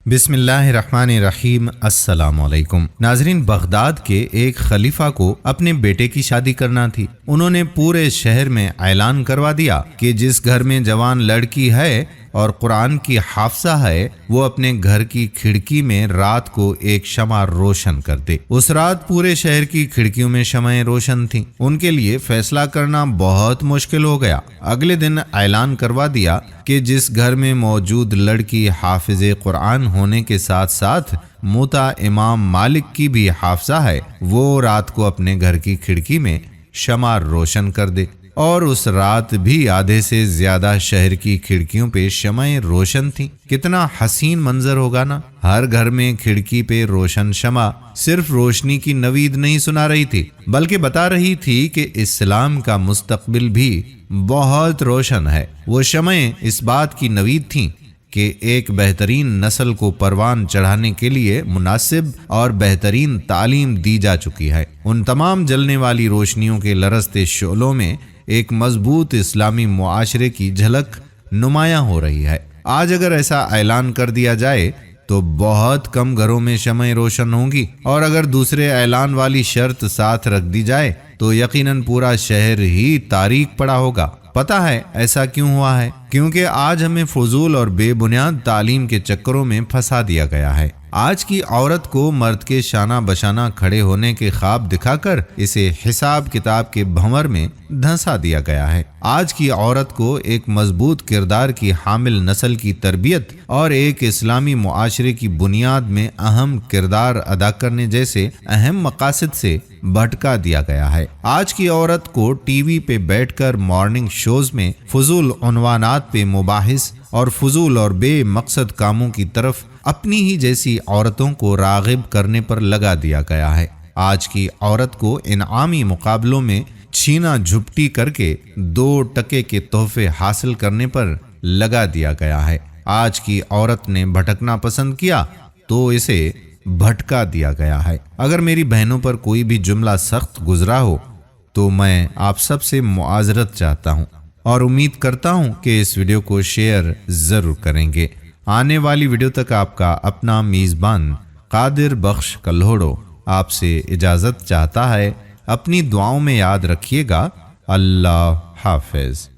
بسم اللہ الرحمن الرحیم۔ السلام علیکم ناظرین، بغداد کے ایک خلیفہ کو اپنے بیٹے کی شادی کرنا تھی۔ انہوں نے پورے شہر میں اعلان کروا دیا کہ جس گھر میں جوان لڑکی ہے اور قرآن کی حافظہ ہے وہ اپنے گھر کی کھڑکی میں رات کو ایک شمع روشن کر دے۔ اس رات پورے شہر کی کھڑکیوں میں شمعیں روشن تھیں۔ ان کے لیے فیصلہ کرنا بہت مشکل ہو گیا۔ اگلے دن اعلان کروا دیا کہ جس گھر میں موجود لڑکی حافظ قرآن ہونے کے ساتھ ساتھ موطا امام مالک کی بھی حافظہ ہے، وہ رات کو اپنے گھر کی کھڑکی میں شمع روشن کر دے۔ اور اس رات بھی آدھے سے زیادہ شہر کی کھڑکیوں پہ شمعیں روشن تھیں۔ کتنا حسین منظر ہوگا نا۔ ہر گھر میں کھڑکی پہ روشن شمع صرف روشنی کی نوید نہیں سنا رہی تھی، بلکہ بتا رہی تھی کہ اسلام کا مستقبل بھی بہت روشن ہے۔ وہ شمعیں اس بات کی نوید تھیں کہ ایک بہترین نسل کو پروان چڑھانے کے لیے مناسب اور بہترین تعلیم دی جا چکی ہے۔ ان تمام جلنے والی روشنیوں کے لرزتے شعلوں میں ایک مضبوط اسلامی معاشرے کی جھلک نمایاں ہو رہی ہے۔ آج اگر ایسا اعلان کر دیا جائے تو بہت کم گھروں میں شمعیں روشن ہوں گی، اور اگر دوسرے اعلان والی شرط ساتھ رکھ دی جائے تو یقیناً پورا شہر ہی تاریک پڑا ہوگا۔ پتہ ہے ایسا کیوں ہوا ہے؟ کیونکہ آج ہمیں فضول اور بے بنیاد تعلیم کے چکروں میں پھنسا دیا گیا ہے۔ آج کی عورت کو مرد کے شانہ بشانہ کھڑے ہونے کے خواب دکھا کر اسے حساب کتاب کے بھنور میں دھنسا دیا گیا ہے۔ آج کی عورت کو ایک مضبوط کردار کی حامل نسل کی تربیت اور ایک اسلامی معاشرے کی بنیاد میں اہم کردار ادا کرنے جیسے اہم مقاصد سے بھٹکا دیا گیا ہے۔ آج کی عورت کو ٹی وی پہ بیٹھ کر مارننگ شوز میں فضول عنوانات پہ مباحث اور فضول اور بے مقصد کاموں کی طرف اپنی ہی جیسی عورتوں کو راغب کرنے پر لگا دیا گیا ہے۔ آج کی عورت کو انعامی مقابلوں میں چھینا جھپٹی کر کے 2 ٹکے کے تحفے حاصل کرنے پر لگا دیا گیا ہے۔ آج کی عورت نے بھٹکنا پسند کیا تو اسے بھٹکا دیا گیا ہے۔ اگر میری بہنوں پر کوئی بھی جملہ سخت گزرا ہو تو میں آپ سب سے معذرت چاہتا ہوں، اور امید کرتا ہوں کہ اس ویڈیو کو شیئر ضرور کریں گے۔ آنے والی ویڈیو تک آپ کا اپنا میزبان قادر بخش کلہوڑو آپ سے اجازت چاہتا ہے۔ اپنی دعاؤں میں یاد رکھیے گا۔ اللہ حافظ۔